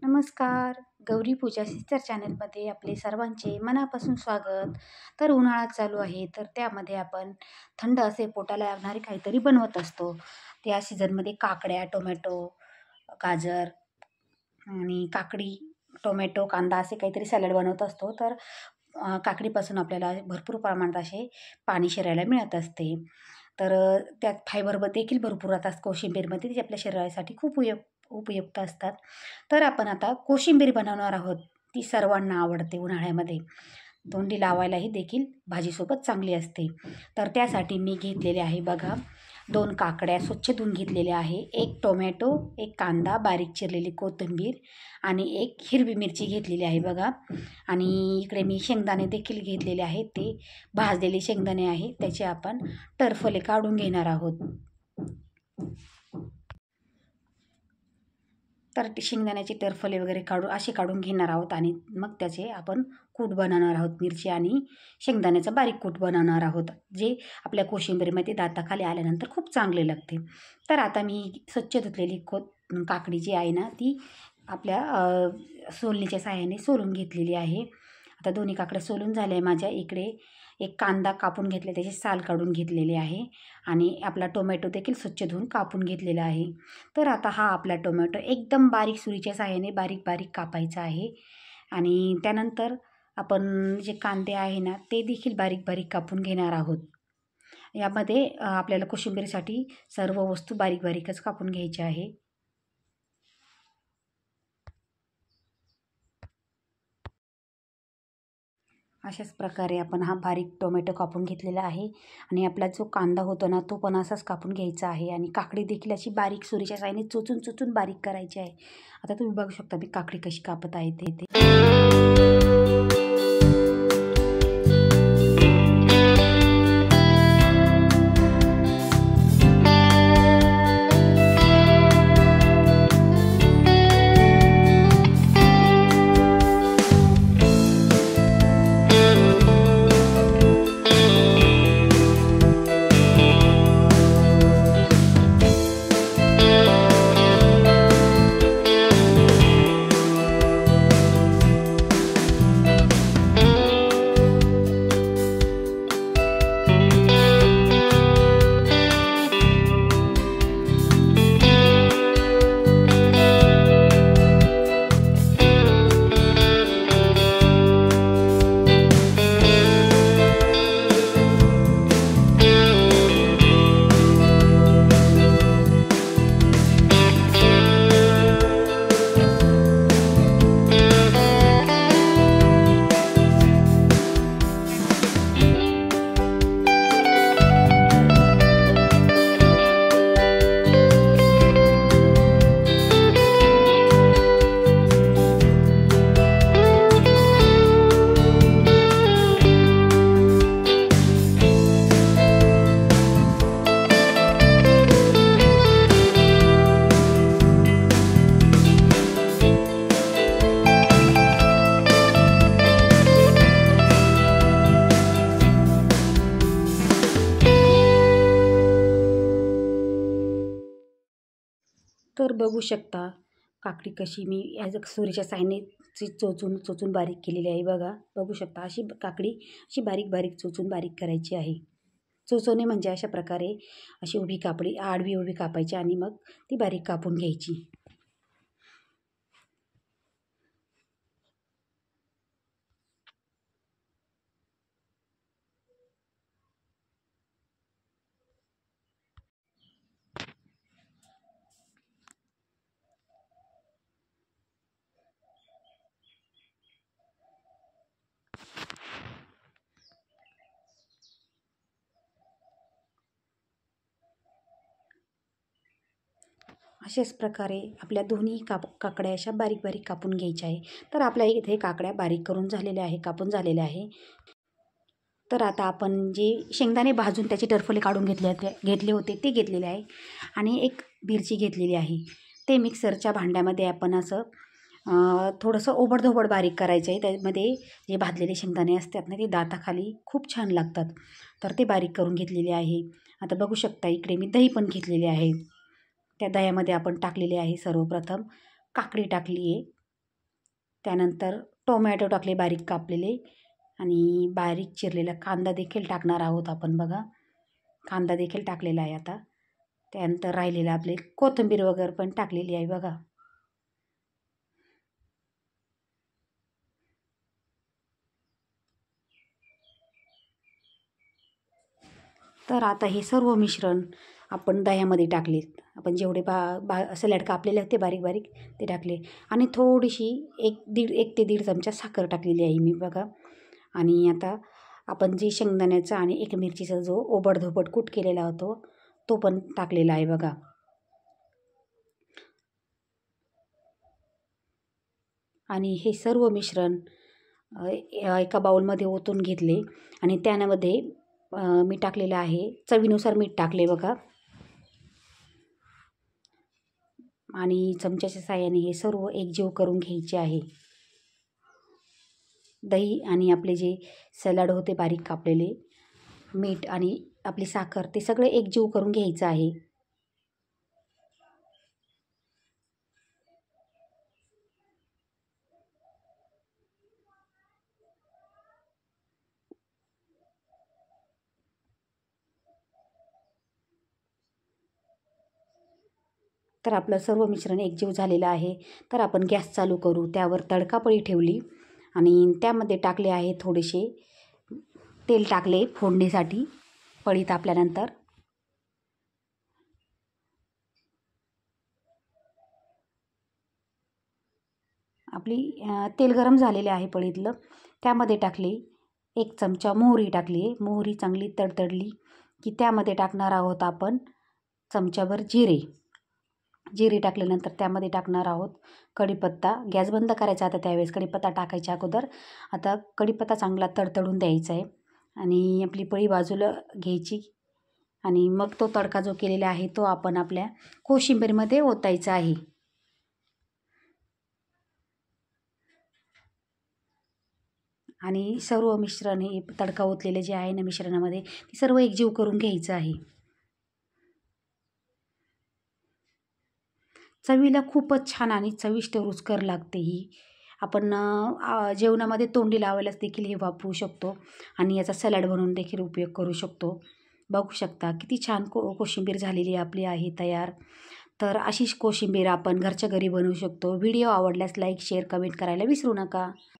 नमस्कार. गौरी पूजा सिस्टर चॅनलमध्ये आपले सर्वांचे मनापासून स्वागत. तर उन्हाळा चालू आहे, तर त्यामध्ये आपण थंड असे पोटाला लागणारे काहीतरी बनवत असतो. त्या सीझनमध्ये काकड्या, टोमॅटो, गाजर आणि काकडी, टोमॅटो, कांदा असे काहीतरी सॅलड बनवत असतो. तर काकडीपासून आपल्याला भरपूर प्रमाणात असे पाणी शरीराला मिळत असते. तर त्यात फायबर देखील भरपूर राहतात कोशिंबीरमध्ये, ते आपल्या शरीरासाठी खूप उपयुक्त असतात. तर आपण आता कोशिंबीर बनवणार आहोत. ती सर्वांना आवडते उन्हाळ्यामध्ये. तोंडी लावायलाही देखील भाजीसोबत चांगली असते. तर त्यासाठी मी घेतलेले आहे बघा, 2 काकड्या स्वच्छ धुवून घेतलेल्या आहे, 1 टोमॅटो, 1 कांदा, बारीक चिरलेली कोथिंबीर आणि 1 हिरवी मिरची घेतलेली आहे बघा. आणि इकडे मी शेंगदाणे देखील घेतलेले आहेत. ते भाजलेले शेंगदाणे आहे, त्याचे आपण टरफले काढून घेणार आहोत. तर ते शेंगदाण्याचे टरफले वगैरे काढून घेणार आहोत आणि मग त्याचे आपण कूट बनवणार आहोत. मिरची आणि शेंगदाण्याचा बारीक कूट बनवणार आहोत, जे आपल्या कोशिंबीरमध्ये दाताखाली आल्यानंतर खूप चांगले लागते. तर आता मी स्वच्छ धुतलेली काकडी जी आहे ना, ती आपल्या सोलणीच्या साहाय्याने सोलून घेतलेली आहे. आता दोन्ही काकड्या सोलून झाल्या आहे माझ्या. इकडे 1 कांदा कापून घेतला, त्याचे साल काढून घेतलेले आहे आणि आपला टोमॅटो देखील स्वच्छ धुवून कापून घेतलेला आहे. तर आता हा आपला टोमॅटो एकदम बारीक सुरीच्या साहाय्याने बारीक बारीक कापायचा आहे. आणि त्यानंतर आपण जे कांदे आहे ना, ते देखील बारीक बारीक कापून घेणार आहोत. यामध्ये आपल्याला कोशिंबीरसाठी सर्व वस्तू बारीक बारीकच कापून घ्यायची आहे. अशाच प्रकारे आपण हा बारीक टोमॅटो कापून घेतलेला आहे आणि आपला जो कांदा होतो ना, तो पण असाच कापून घ्यायचा आहे. आणि काकडी देखील अशी बारीक सुरीच्या साहाय्याने चोचून बारीक करायची आहे. आता तुम्ही बघू शकता मी काकडी कशी कापत आहे ते. तर बघू शकता काकडी कशी मी ह्या सुरीच्या साहाय्याने चोचून बारीक केलेली आहे बघा. बघू शकता अशी काकडी अशी बारीक बारीक चोचून बारीक करायची आहे. चोचवणे म्हणजे अशा प्रकारे अशी आडवी उभी कापायची आणि मग ती बारीक कापून घ्यायची. अशाच प्रकारे आपल्या दोन्ही काकड्या अशा बारीक बारीक कापून घ्यायच्या आहे. तर आपल्या इथे काकड्या बारीक कापून झालेल्या आहे. तर आता आपण जे शेंगदाणे भाजून त्याचे टरफले काढून घेतले होते ते घेतलेले आहे आणि 1 मिरची घेतलेली आहे. ते मिक्सरच्या भांड्यामध्ये आपण असं थोडंसं ओबडधोबड बारीक करायचं आहे. त्यामध्ये जे भाजलेले शेंगदाणे असतात ना, ते दाताखाली खूप छान लागतात. तर ते बारीक करून घेतलेले आहे. आता बघू शकता इकडे मी दही पण घेतलेले आहे. त्या दह्यामध्ये आपण टाकलेले आहे सर्वप्रथम काकडी टाकली आहे त्यानंतर टोमॅटो टाकले बारीक कापलेले आणि बारीक चिरलेला कांदा देखील टाकणार आहोत आपण बघा. कांदा देखील टाकलेला आहे आता. त्यानंतर राहिलेलं आपले कोथिंबीर वगैरे पण टाकलेली आहे बघा. तर आता हे सर्व मिश्रण आपण दह्यामध्ये टाकले. आपण जेवढे सॅलड कापलेले होते बारीक बारीक ते टाकले आणि थोडीशी 1 ते 1.5 चमचा साखर टाकलेली आहे मी बघा. आणि आता आपण जे शेंगदाण्याचा आणि एक मिरचीचा जो ओबडधोबड कूट केलेला होतो तो पण टाकलेला आहे बघा. आणि हे सर्व मिश्रण एका बाउलमध्ये ओतून घेतले आणि त्यामध्ये मी टाकलेलं आहे चवीनुसार मीठ टाकले बघा. आणि चमच्याच्या साहाय्याने हे सर्व एकजीव करून घ्यायचे आहे. दही आणि आपले जे सॅलड होते बारीक कापलेले, मीठ आणि आपली साखर ते सगळे एकजीव करून घ्यायचं आहे. तर आपलं सर्व मिश्रण एकजीव झालेलं आहे. तर आपण गॅस चालू करू. त्यावर तडकापळी ठेवली आणि त्यामध्ये टाकले आहे थोडेसे तेल टाकले फोडणीसाठी. पळी तापल्यानंतर आपली तेल गरम झालेले आहे पळीतलं. त्यामध्ये टाकली 1 चमचा मोहरी टाकली. मोहरी चांगली तडतडली की त्यामध्ये टाकणार आहोत आपण चमचाभर जिरे. जिरे टाकल्यानंतर त्यामध्ये टाकणार आहोत कढीपत्ता. गॅस बंद करायचा आता त्यावेळेस कढीपत्ता टाकायच्या अगोदर. आता कढीपत्ता चांगला तडतडून द्यायचा आहे आणि आपली पळी बाजूला घ्यायची आणि मग तो तडका जो केलेला आहे तो आपण आपल्या कोशिंबीरमध्ये ओतायचा आहे. आणि सर्व मिश्रण हे तडका ओतलेले जे आहे ना मिश्रणामध्ये ते सर्व एकजीव करून घ्यायचं आहे. चवीला खूपच छान आणि चविष्ट रुचकर लागते ही. आपण जेवणामध्ये तोंडी लावायलाच देखील हे वापरू शकतो आणि याचा सॅलड बनवून देखील उपयोग करू शकतो. बघू शकता किती छान कोशिंबीर झालेली आपली आहे तयार. तर अशीच कोशिंबीर आपण घरच्या घरी बनवू शकतो. व्हिडिओ आवडल्यास लाईक, शेअर, कमेंट करायला विसरू नका.